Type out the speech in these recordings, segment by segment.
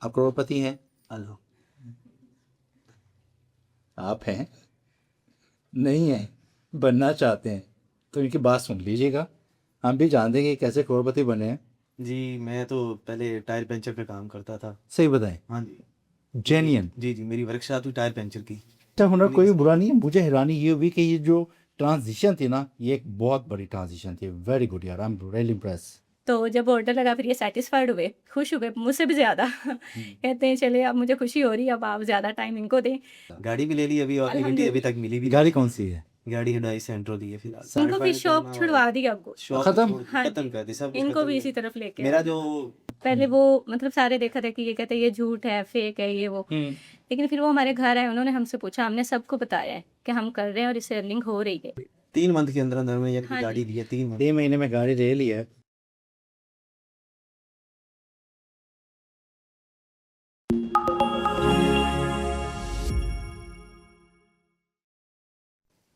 आप करोड़पति हैं? हेलो। आप हैं? नहीं हैं? बनना चाहते हैं? तो इनकी बात सुन लीजिएगा। हम भी जानते हैं कि कैसे करोड़पति बने हैं। जी, मैं तो पहले टायर पंचर का काम करता था। सही बताएं। हाँ जी। जेन्यन। जी, मेरी वर्कशॉप थी टायर पंचर की। अच्छा, हुनर उन्हीं के कोई साथ। बुरा नहीं है। मुझे हैरानी ये हुई कि ये जो ट्रांजिशन थी ना, ये एक बहुत बड़ी ट्रांजिशन थी। वेरी गुड यार, आई एम रियली इम्प्रेस। तो जब ऑर्डर लगा फिर ये सैटिस्फाइड हुए, खुश हुए मुझसे भी ज़्यादा। कहते हैं चलिए अब मुझे खुशी हो रही है, अब आप ज़्यादा टाइम इनको दें। गाड़ी भी ले ली अभी और ईवेंट अभी तक मिली भी गाड़ी कौन सी है? नहीं। गाड़ी हुंडई सेंट्रो दी है फिलहाल। इनको भी शॉप छुड़वा दी अब। शॉप खत्म? हाँ खत्म जी, कर दी, सब कुछ इनको खत्म भी है। इसी तरफ लेके मेरा आए। जो पहले वो मतलब सारे देखा था कि ये कहते हैं ये झूठ है, फेक है, ये वो। लेकिन फिर वो हमारे घर आए, उन्होंने हमसे पूछा, हमने सबको बताया है कि हम कर रहे हैं और इससे अर्निंग हो रही है। 3 मंथ के अंदर अंदर में ये हाँ गाड़ी जी। ली है 3 मंथ। 3 महीने में गाड़ी ले ली है।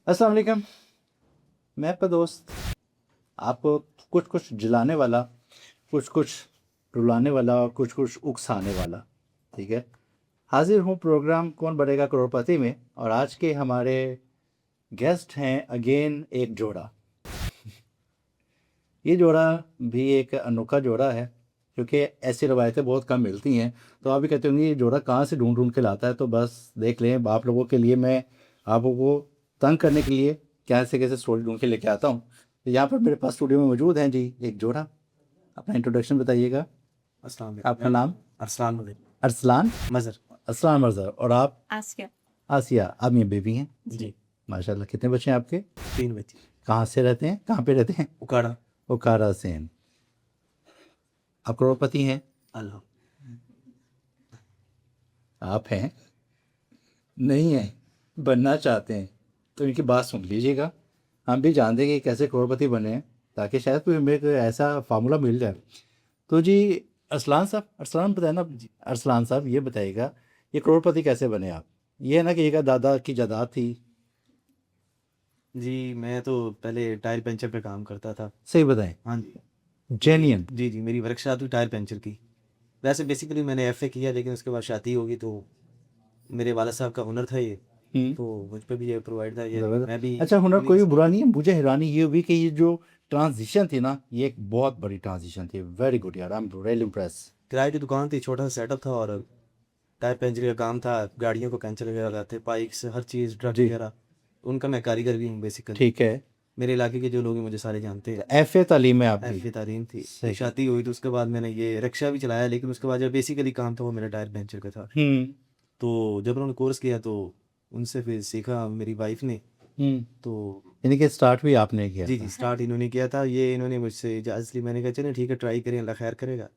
अस्सलाम वालेकुम, मैं आपका दोस्त। आपको कुछ कुछ जिलाने वाला, कुछ कुछ रुलाने वाला और कुछ कुछ उकसाने वाला, ठीक है। हाजिर हूँ प्रोग्राम कौन बनेगा करोड़पति में, और आज के हमारे गेस्ट हैं अगेन एक जोड़ा। ये जोड़ा भी एक अनोखा जोड़ा है, क्योंकि ऐसी रवायतें बहुत कम मिलती हैं। तो आप भी कहते होंगे ये जोड़ा कहाँ से ढूंढ ढूंढ के लाता है, तो बस देख लें। आप लोगों के लिए मैं आप लोगों को तंग करने के लिए कैसे कैसे स्टोरी ढूंढ के लेके आता हूँ। तो यहाँ पर मेरे पास स्टूडियो में मौजूद हैं जी एक जोड़ा। अपना इंट्रोडक्शन बताइएगा। अस्सलाम वालेकुम। आपका नाम? अरसलान मलिक अरसलान मजर। असलान मर्ज़ा। और आप? आसिया। आसिया। आप ये बेबी हैं? जी। माशाल्लाह। कितने बच्चे हैं आपके? 3 बच्चे। कहाँ से रहते हैं, कहाँ पे रहते हैं? उकाड़ा। ओकारा से हैं। आप करोड़पति हैं? अल्लाह। आप हैं? नहीं हैं? बनना चाहते हैं? तो इनकी बात सुन लीजिएगा। हम भी जानते हैं कि कैसे करोड़पति बने हैं, ताकि शायद कोई मेरे को ऐसा फार्मूला मिल जाए। तो जी अरसलान साहब, अरसलान बताए ना? जी। अरसलान साहब ये बताइएगा, ये करोड़पति कैसे बने आप? ये है ना कि एक दादा की जायदाद थी। जी, मैं तो पहले टायर पंचर पे काम करता था। सही बताएं। हाँ जी। जेन्यन। जी, मेरी वर्कशॉप थी टायर पंचर की। वैसे बेसिकली मैंने एफए किया, लेकिन उसके बाद शादी हो गई, तो मेरे वाला साहब का हुनर था ये, तो मुझ पे भी ये प्रोवाइड था ये, मैं भी अच्छा, हुनर उन्हीं कोई के बुरा नहीं है। मुझे हैरानी ये हुई कि ये जो ट्रांजिशन थी ना, ये एक बहुत बड़ी ट्रांजिशन थी। वेरी गुड यार, आई एम रियली इम्प्रेस। किराए की दुकान थी, छोटा सा सेटअप था, और टायर पंचर का काम था। गाड़ियों को पंचर वगैरह लगाते, बाइक्स, हर चीज़, ट्रक जी। वगैरह, उनका मैं कारीगर भी हूँ बेसिकली। ठीक है। मेरे इलाके के जो लोग हैं मुझे सारे जानते हैं। एफ तालीम है आपकी? एफए तालीम थी। सही। शादी हुई तो उसके बाद मैंने ये रिक्शा भी चलाया, लेकिन उसके बाद जो बेसिकली काम था वो मेरा टायर पंचर का था। तो जब उन्होंने कोर्स किया तो उनसे फिर सीखा मेरी वाइफ ने। तो यानी कि स्टार्ट भी आपने किया जी था? स्टार्ट इन्होंने किया था। ये इन्होंने मुझसे इजाज़त ली, मैंने कहा चलें ठीक है, ट्राई करें, अल्लाह खैर करेगा।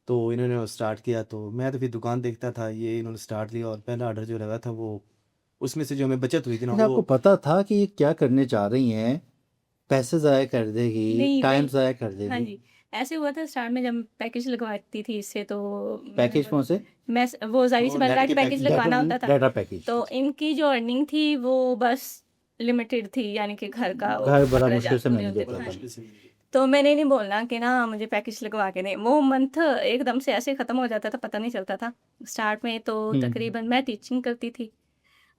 तो इन्होंने स्टार्ट किया, तो मैं तो फिर दुकान देखता था, ये इन्होंने स्टार्ट लिया, और पहला ऑर्डर जो लगा था वो उसमें से जो हमें बचत हुई थी ना लेकिन आपको वो। पता था कि ये क्या करने जा रही हैं? पैसे ज़ाया कर देगी, नहीं टाइम वही। ज़ाया कर हाँ देगी। जी, ऐसे हुआ था स्टार्ट में जब पैकेज लगवाती थी इससे, तो मैंने पैकेज कौन से? मैं वो ज़ाहिर सी वो बात नेट डाटा के पैकेज पैकेज। लगवाना होता था। Data package. तो इनकी जो अर्निंग थी वो बस लिमिटेड थी, यानी कि घर का वो घर बड़ा पकड़ा मुश्किल से नहीं मैनेज होते थे। होता हाँ था। जी। तो मैंने नहीं बोलना कि ना मुझे पैकेज लगवा के दें, वो मंथ एकदम से ऐसे ख़त्म हो जाता था, पता नहीं चलता था। स्टार्ट में तो तकरीबन मैं टीचिंग करती थी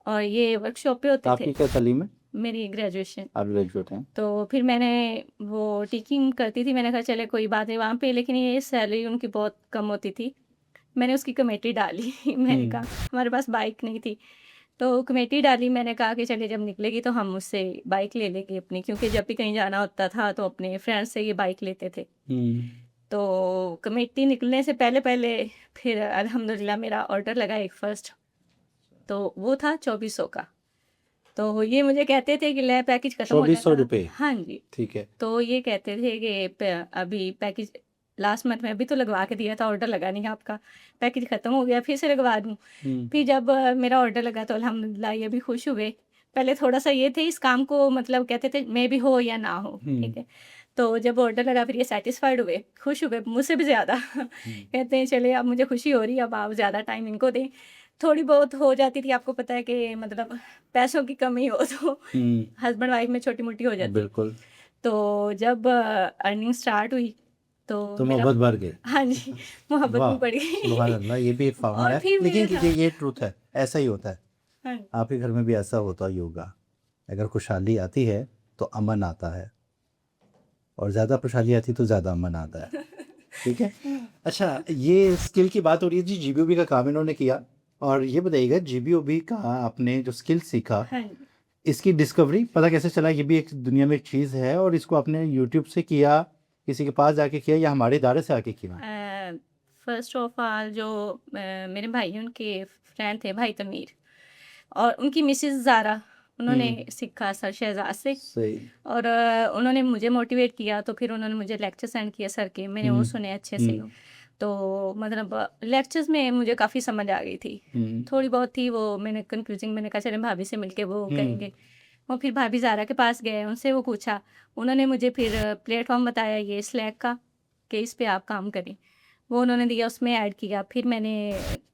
और ये वर्कशॉप पे होते थे। आपकी क्या तालीम है? मेरी ग्रेजुएशन। आप ग्रेजुएट हैं? तो फिर मैंने वो टीचिंग करती थी, मैंने कहा चले कोई बात नहीं वहाँ पे, लेकिन ये सैलरी उनकी बहुत कम होती थी। मैंने उसकी कमेटी डाली। मैंने कहा हमारे पास बाइक नहीं थी, तो कमेटी डाली। मैंने कहा कि चलिए जब निकलेगी तो हम उससे बाइक ले लेंगे अपनी, क्योंकि जब भी कहीं जाना होता था तो अपने फ्रेंड्स से ये बाइक लेते थे। तो कमेटी निकलने से पहले पहले फिर अल्हम्दुलिल्लाह मेरा ऑर्डर लगा एक फर्स्ट, तो वो था 2400 का। तो ये मुझे कहते थे कि ले पैकेज खत्म हो 2400 जाएगा। रुपये? हाँ जी। ठीक है। तो ये कहते थे कि अभी पैकेज लास्ट मंथ में अभी तो लगवा के दिया था, ऑर्डर लगा नहीं आपका, पैकेज ख़त्म हो गया, फिर से लगवा दूँ। फिर जब मेरा ऑर्डर लगा तो अल्हम्दुलिल्लाह ये भी खुश हुए। पहले थोड़ा-सा ये थे इस काम को, मतलब कहते थे मे बी हो या ना हो, ठीक है। तो जब ऑर्डर लगा फिर ये सैटिस्फाइड हुए, खुश हुए मुझसे भी ज़्यादा। कहते हैं चलिए अब मुझे खुशी हो रही है, अब आप ज़्यादा टाइम इनको दें। थोड़ी बहुत हो जाती थी, आपको पता है कि मतलब पैसों की कमी हो तो हस्बैंड वाइफ में छोटी-मोटी हो जाती है। बिल्कुल। तो जब अर्निंग स्टार्ट हुई तो मेरा मोहब्बत बढ़ गई। हाँ जी, मोहब्बत वाह में पड़ गई। सुभान अल्लाह, ये भी एक फार्मूला और है, फिर लेकिन मेरा था ये ट्रूथ है, ऐसा ही होता है। हाँ, आपके घर में भी ऐसा होता ही होगा। अगर खुशहाली आती है तो अमन आता है, और ज़्यादा खुशहाली आती तो ज़्यादा अमन आता है। ठीक है। अच्छा, ये स्किल की बात हो रही है जी, जीबीओबी का काम इन्होंने किया, और ये बताइएगा जीबीओबी का आपने जो स्किल सीखा, हाँ जी। इसकी डिस्कवरी पता कैसे चला? ये भी एक दुनिया में एक चीज़ है, और इसको आपने यूट्यूब से किया, किसी के पास जाके किया, या हमारे इदारे से आके किया? फर्स्ट ऑफ ऑल जो मेरे भाई उनके फ्रेंड थे भाई तमीर, और उनकी मिसेस ज़ारा, उन्होंने सीखा सर शहजाद से। सही। और उन्होंने मुझे मोटिवेट किया, तो फिर उन्होंने मुझे लेक्चर सेंड किया सर के, मैंने वो सुने अच्छे से। तो मतलब लेक्चर्स में मुझे काफ़ी समझ आ गई थी। थोड़ी बहुत थी वो मैंने कंफ्यूजिंग, मैंने कहा चले भाभी से मिलके वो करेंगे। वो फिर भाभी ज़ारा के पास गए, उनसे वो पूछा, उन्होंने मुझे फिर प्लेटफॉर्म बताया ये स्लैक का, कि इस पे आप काम करें। वो उन्होंने दिया, उसमें ऐड किया, फिर मैंने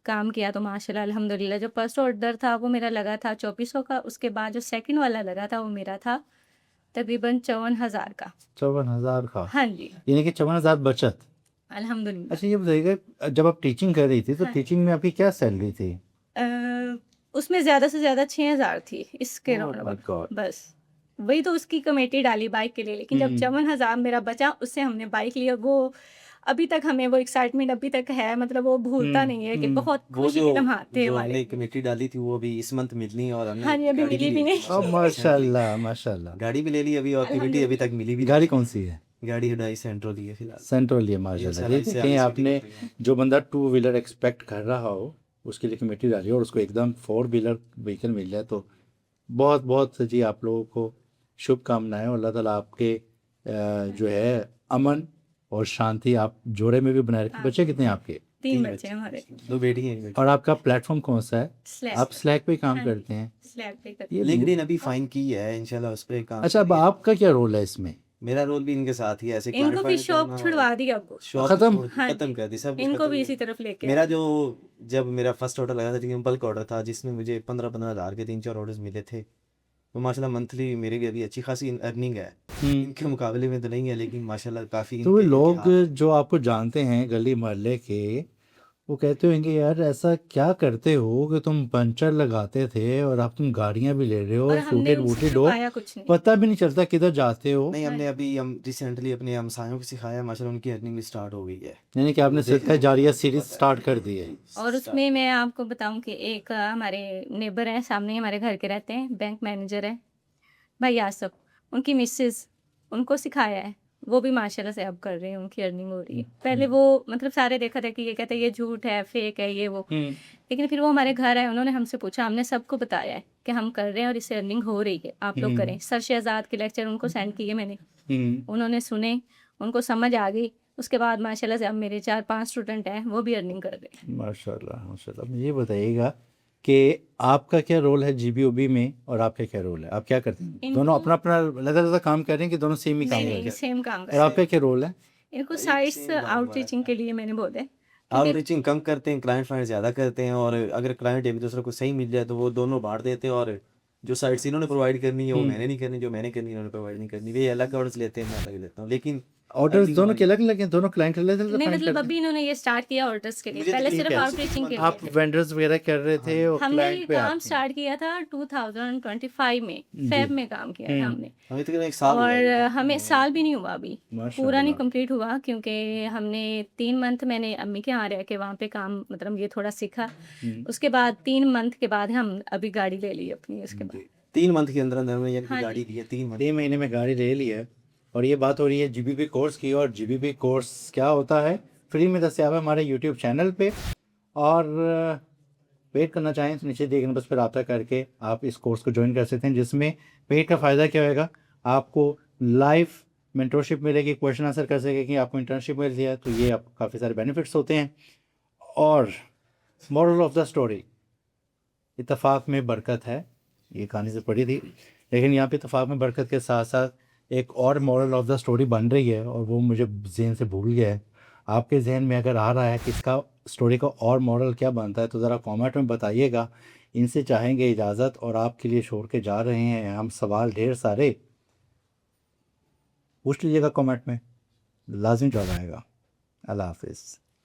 काम किया, तो माशाल्लाह अल्हम्दुलिल्लाह जो फर्स्ट ऑर्डर था वो मेरा लगा था 2400 का, उसके बाद जो सेकंड वाला लगा था वो मेरा था तकरीबन 54,000 का। 54,000 का? हाँ जी, यानी कि 54,000 बचत। अल्हम्दुलिल्लाह। अच्छा, ये बताइएगा, जब आप टीचिंग कर रही थी तो हाँ। टीचिंग में आपकी क्या सैलरी थी? अ, उसमें ज़्यादा से ज़्यादा 6,000 थी, इसके ओह अलावा माय गॉड। बस। वही तो उसकी कमेटी डाली बाइक के लिए, लेकिन जब 54,000 मेरा बचा, उससे हमने बाइक लिया। वो अभी तक हमें वो एक्साइटमेंट अभी तक है, मतलब वो भूलता नहीं है कि बहुत वो खुशी जो के लम्हात थे जो हमारे। हमने कमेटी डाली थी वो अभी इस मंथ मिलनी है, और हमने हाँ जी, अभी गाड़ी मिली भी भी ले ली नहीं। ओ माशाल्लाह माशाल्लाह। गाड़ी भी ले ली अभी, और कमेटी अभी तक मिली भी गाड़ी कौन सी है? नहीं। गाड़ी हुडाई सेंट्रो ली है फिलहाल। सेंट्रल लिए माशाल्लाह। इंशाल्लाह देखिए इससे कहीं आगे आपने shooting करेंगे। जो बंदा टू व्हीलर एक्सपेक्ट कर रहा हो उसके लिए कमेटी डाली और उसको एकदम फोर व्हीलर व्हीकल मिल जाए, तो बहुत बहुत जी आप लोगों को शुभकामनाएं, और अल्लाह ताला आपके जो है अमन और शांति आप जोड़े में भी बनाए रखें। बच्चे कितने हैं आपके? 3 बच्चे हैं हमारे। 2 बेटी हैं, 1 बेटा। और आपका प्लेटफॉर्म कौन सा है? स्लैब आप स्लैक पे काम हाँ जी, करते हैं? स्लैब पे करते ये लिंक्डइन अभी फाइन की है, इंशाल्लाह उस पे काम अच्छा, अब करेंगे। आपका क्या रोल है इसमें? मेरा रोल भी इनके साथ ही है, ऐसे हैं। इनको भी शॉप छुड़वा दी अब, शॉप खत्म? हाँ खत्म जी, कर दी, सब कुछ इनको खत्म भी है। इसी तरफ लेके मेरा आए। जो जब मेरा फर्स्ट ऑर्डर लगा था, लेकिन बल्क ऑर्डर था जिसमें मुझे 15-15 हज़ार के 3-4 ऑर्डर्स मिले थे, तो माशाल्लाह मंथली मेरे भी अभी अच्छी खासी अर्निंग है। इनके मुकाबले में तो नहीं है, लेकिन माशाल्लाह काफ़ी तो वो इनके लोग हाथ जो आपको जानते हैं गली मोहल्ले के, वो कहते होंगे यार ऐसा क्या करते हो कि तुम पंचर लगाते थे और अब तुम गाड़ियां भी ले रहे हो, और हमने सूटेड उनसे वूटेड हो, छुपाया कुछ नहीं। पता भी नहीं चलता किधर जाते हो। नहीं, हमने अभी हम रिसेंटली अपने हमसायों को सिखाया, माशाल्लाह उनकी अर्निंग भी स्टार्ट हो गई है। यानी कि आपने सदका जारिया सीरीज स्टार्ट कर दी है। और उसमें मैं आपको बताऊं कि एक हमारे नेबर हैं, सामने ही हमारे घर के रहते हैं, बैंक मैनेजर है भाई आसफ, उनकी मिसेस, उनको सिखाया है, वो भी माशाल्लाह से अब कर रहे हैं, उनकी अर्निंग हो रही है। पहले वो मतलब सारे देखा था कि ये कहते हैं ये झूठ है, फेक है, ये वो, लेकिन फिर वो हमारे घर आए, उन्होंने हमसे पूछा, हमने सबको बताया है कि हम कर रहे हैं और इससे अर्निंग हो रही है, आप लोग करें। सर शहजाद के लेक्चर उनको सेंड किए मैंने, उन्होंने सुने, उनको समझ आ गई। उसके बाद माशाल्लाह से अब मेरे 4-5 स्टूडेंट हैं, वो भी अर्निंग कर रहे हैं। माशाल्लाह माशाल्लाह। ये बताइएगा कि आपका क्या रोल है जीबीओबी में, और आपका क्या रोल है? आप क्या करते हैं? दोनों अपना अपना अलग-अलग काम कर रहे हैं कि दोनों सेम ही काम नहीं कर नहीं, रहे हैं? सेम काम कर और रहे आपका क्या रोल है? हैं। इनको साइट्स आउटरीचिंग के लिए मैंने बोले, आउटरीचिंग कम करते हैं, क्लाइंट फाइंड ज़्यादा करते हैं, और अगर क्लाइंट एक दूसरे को सही मिल जाए तो वो दोनों बांट देते हैं, और जो साइट्स इन्होंने प्रोवाइड करनी है वो मैंने नहीं करनी, जो मैंने करनी है इन्होंने प्रोवाइड नहीं करनी। वे अलग ऑर्डर्स लेते हैं, मैं अलग लेता हूँ, लेकिन ऑर्डर्स अर्निंग दोनों के हमारी अलग अलग हैं, दोनों क्लाइंट अलग अलग नहीं फाइंड मतलब करते अभी इन्होंने ये स्टार्ट किया ऑर्डर्स के लिए, मुझे तो पहले ठीक सिर्फ है, आउटरीचिंग के हैं। आप लिए। वेंडर्स वगैरह कर रहे थे और हमने क्लाइंट ये पे काम आप थे? स्टार्ट किया था 2025 में, फेब में काम किया था हमने। हमें तकरीबन 1 साल हुआ और है। हमें साल भी नहीं हुआ अभी, पूरा नहीं माशाल्लाह। कंप्लीट हुआ, क्योंकि हमने 3 मंथ मैंने अम्मी के यहाँ रह के वहाँ पे काम मतलब ये थोड़ा सीखा। उसके बाद 3 मंथ के बाद हम अभी गाड़ी ले ली अपनी, उसके बाद 3 मंथ के अंदर अंदर में यानी कि हाँ गाड़ी ली है 3 मंथ। 3 महीने में गाड़ी ले ली है। और ये बात हो रही है जीबीपी कोर्स की, और जीबीपी कोर्स क्या होता है फ्री में दस्तियाब है हमारे यूट्यूब चैनल पे। और पेड करना चाहें तो नीचे देखना, बस फिर रब्ता करके आप इस कोर्स को ज्वाइन कर सकते हैं, जिसमें पेड का फ़ायदा क्या होएगा, आपको लाइव मेंटरशिप मिलेगी, क्वेश्चन आंसर कर सकेंगे, आपको इंटर्नशिप मिलती है, तो ये आपको काफ़ी सारे बेनिफिट्स होते हैं। और मॉरल ऑफ द स्टोरी, इत्तेफाक में बरकत है, ये कहानी से पढ़ी थी, लेकिन यहाँ पे इत्तेफाक में बरकत के साथ साथ एक और मॉरल ऑफ द स्टोरी बन रही है, और वो मुझे जहन से भूल गया है। आपके जहन में अगर आ रहा है कि इसका स्टोरी का और मॉरल क्या बनता है तो ज़रा कमेंट में बताइएगा। इनसे चाहेंगे इजाज़त, और आपके लिए छोड़ के जा रहे हैं हम सवाल ढेर सारे, पूछ लीजिएगा कमेंट में, लाजमी जॉब आएगा। अल्लाह हाफिज़।